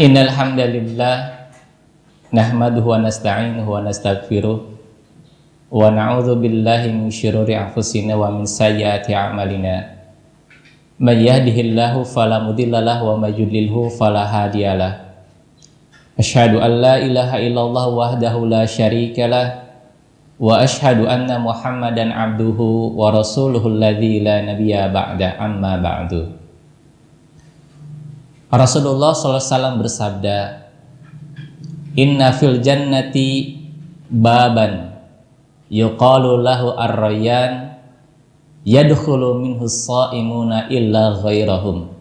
Innal hamdalillah nahmaduhu wa nasta'inuhu wa nastaghfiruh wa na'udzu billahi min syururi anfusina wa min sayyiati a'malina. May yahdihillahu fala mudhillalah wa may yudlilhu fala hadiyalah. Asyhadu an la ilaha illallah wahdahu la syarikalah wa asyhadu anna Muhammadan abduhu wa rasuluhul ladzi la nabiyya ba'da, amma ba'du. Rasulullah SAW bersabda, "Inna fil jannati baban yuqalu lahu ar-rayyan yadkhulu minhu as-sha'imuna illa ghairahum."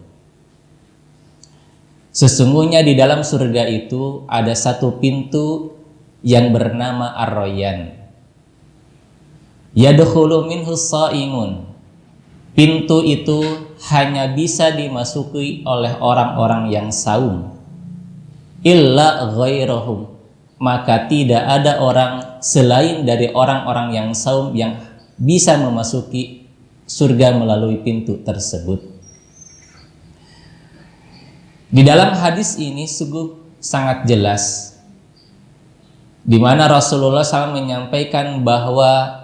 Sesungguhnya di dalam surga itu ada satu pintu yang bernama ar-rayyan. Yadkhulu minhu as-sha'imun. Pintu itu hanya bisa dimasuki oleh orang-orang yang saum. Illa ghairahum. Maka tidak ada orang selain dari orang-orang yang saum yang bisa memasuki surga melalui pintu tersebut. Di dalam hadis ini sungguh sangat jelas, di mana Rasulullah SAW menyampaikan bahwa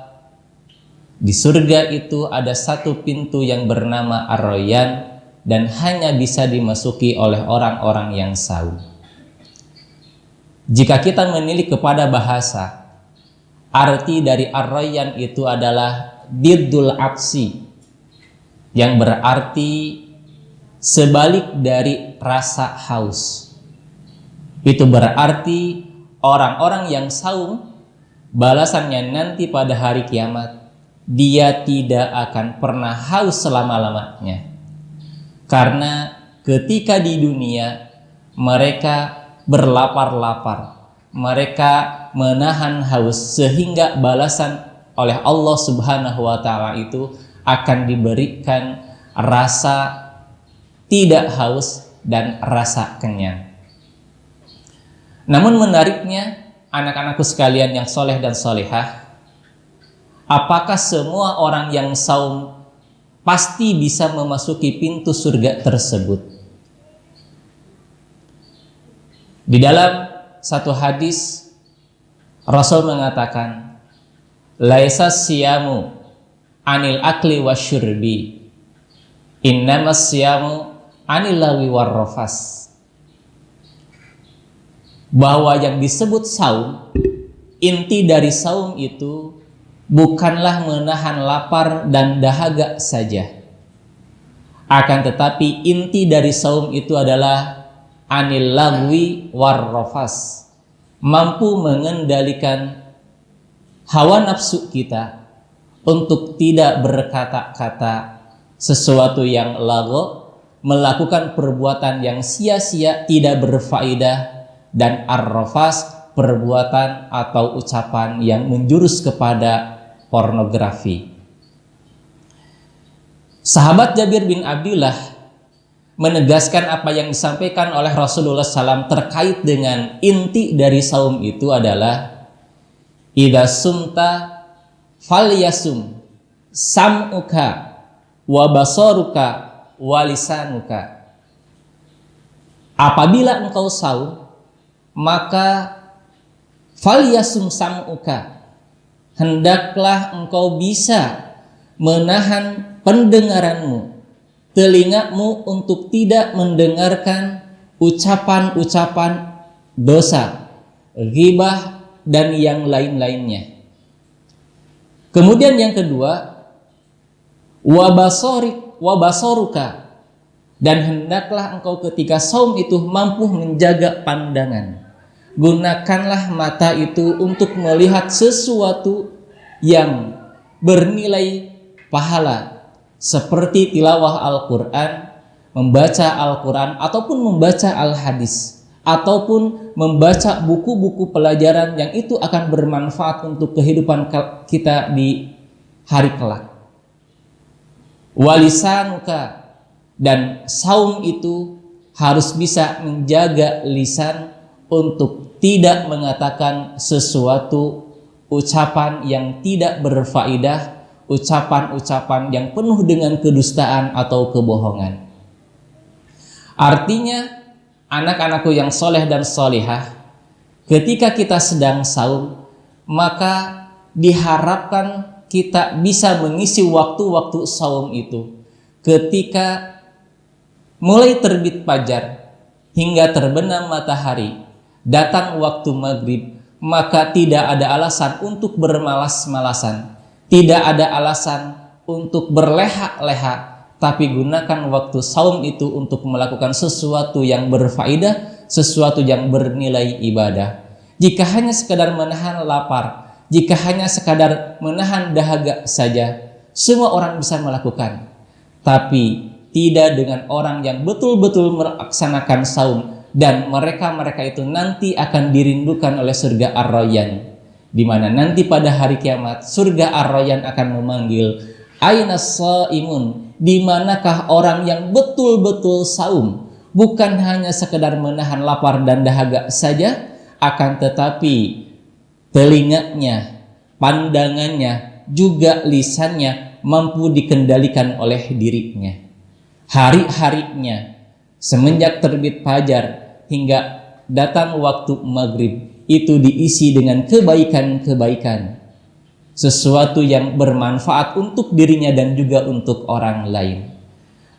di surga itu ada satu pintu yang bernama ar-rayyan dan hanya bisa dimasuki oleh orang-orang yang saum. Jika kita menilik kepada bahasa, arti dari ar-rayyan itu adalah diddul aksi, yang berarti sebalik dari rasa haus. Itu berarti orang-orang yang saum, balasannya nanti pada hari kiamat, dia tidak akan pernah haus selama-lamanya. Karena ketika di dunia mereka berlapar-lapar, mereka menahan haus, sehingga balasan oleh Allah Subhanahu wa Ta'ala itu akan diberikan rasa tidak haus dan rasa kenyang. Namun menariknya, anak-anakku sekalian yang soleh dan solehah, apakah semua orang yang saum pasti bisa memasuki pintu surga tersebut? Di dalam satu hadis, Rasul mengatakan, "Laisa siyamu anil akli wasyurbi, innamas siyamu anil lawi warrafas." Bahwa yang disebut saum, inti dari saum itu bukanlah menahan lapar dan dahaga saja. Akan tetapi inti dari saum itu adalah anil lagwi warrafas, mampu mengendalikan hawa nafsu kita untuk tidak berkata-kata sesuatu yang lagho, melakukan perbuatan yang sia-sia, tidak berfaedah, dan ar-rafas, perbuatan atau ucapan yang menjurus kepada pornografi. Sahabat Jabir bin Abdullah menegaskan apa yang disampaikan oleh Rasulullah SAW terkait dengan inti dari saum itu adalah, idza sumta falyasum sam'uka wa basaruka wa lisanuka. Apabila engkau saum, maka falyasum sam'uka, hendaklah engkau bisa menahan pendengaranmu, telingamu untuk tidak mendengarkan ucapan-ucapan dosa, ghibah, dan yang lain-lainnya. Kemudian yang kedua, wabasoruka, dan hendaklah engkau ketika saum itu mampu menjaga pandangan. Gunakanlah mata itu untuk melihat sesuatu yang bernilai pahala, seperti tilawah Al-Quran, membaca Al-Quran, ataupun membaca Al-Hadis, ataupun membaca buku-buku pelajaran yang itu akan bermanfaat untuk kehidupan kita di hari kelak. Walisanuka, dan saum itu harus bisa menjaga lisan untuk tidak mengatakan sesuatu ucapan yang tidak berfaedah, ucapan-ucapan yang penuh dengan kedustaan atau kebohongan. Artinya anak-anakku yang soleh dan solihah, ketika kita sedang saum, maka diharapkan kita bisa mengisi waktu-waktu saum itu ketika mulai terbit fajar hingga terbenam matahari, datang waktu maghrib, maka tidak ada alasan untuk bermalas-malasan, tidak ada alasan untuk berleha-leha, tapi gunakan waktu saum itu untuk melakukan sesuatu yang berfaedah, sesuatu yang bernilai ibadah. Jika hanya sekadar menahan lapar, jika hanya sekadar menahan dahaga saja, semua orang bisa melakukan. Tapi tidak dengan orang yang betul-betul melaksanakan saum, dan mereka-mereka itu nanti akan dirindukan oleh surga Ar-Rayyan, di mana nanti pada hari kiamat surga Ar-Rayyan akan memanggil, aina shaimun, di manakah orang yang betul-betul saum, bukan hanya sekedar menahan lapar dan dahaga saja, akan tetapi telinganya, pandangannya, juga lisannya mampu dikendalikan oleh dirinya. Hari-harinya semenjak terbit fajar hingga datang waktu maghrib itu diisi dengan kebaikan-kebaikan, sesuatu yang bermanfaat untuk dirinya dan juga untuk orang lain.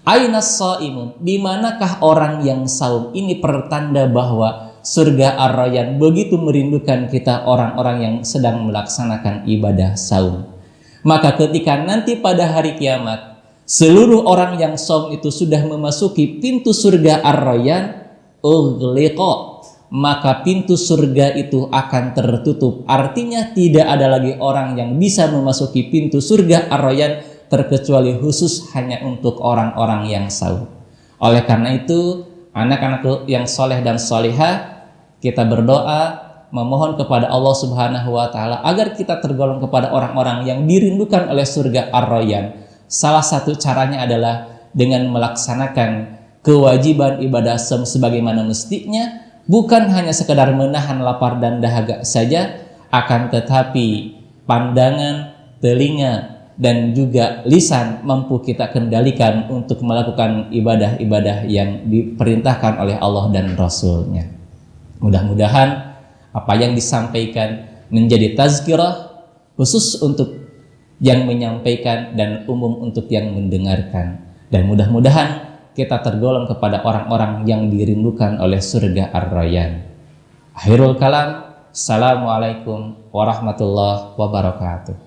Ainas shaimun, di manakah orang yang saum? Ini pertanda bahwa surga Ar-Rayyan begitu merindukan kita orang-orang yang sedang melaksanakan ibadah saum. Maka ketika nanti pada hari kiamat seluruh orang yang saum itu sudah memasuki pintu surga Ar-Rayyan, ughliqa, maka pintu surga itu akan tertutup. Artinya tidak ada lagi orang yang bisa memasuki pintu surga Ar-Rayyan terkecuali khusus hanya untuk orang-orang yang saum. Oleh karena itu, anak-anak yang soleh dan solihah, kita berdoa memohon kepada Allah Subhanahu wa taala agar kita tergolong kepada orang-orang yang dirindukan oleh surga Ar-Rayyan. Salah satu caranya adalah dengan melaksanakan kewajiban ibadah saum sebagaimana mestinya, bukan hanya sekedar menahan lapar dan dahaga saja, akan tetapi pandangan, telinga, dan juga lisan mampu kita kendalikan untuk melakukan ibadah-ibadah yang diperintahkan oleh Allah dan Rasul-Nya. Mudah-mudahan apa yang disampaikan menjadi tazkirah khusus untuk yang menyampaikan dan umum untuk yang mendengarkan, dan mudah-mudahan kita tergolong kepada orang-orang yang dirindukan oleh surga Ar-Rayyan. Akhirul kalam, assalamualaikum warahmatullahi wabarakatuh.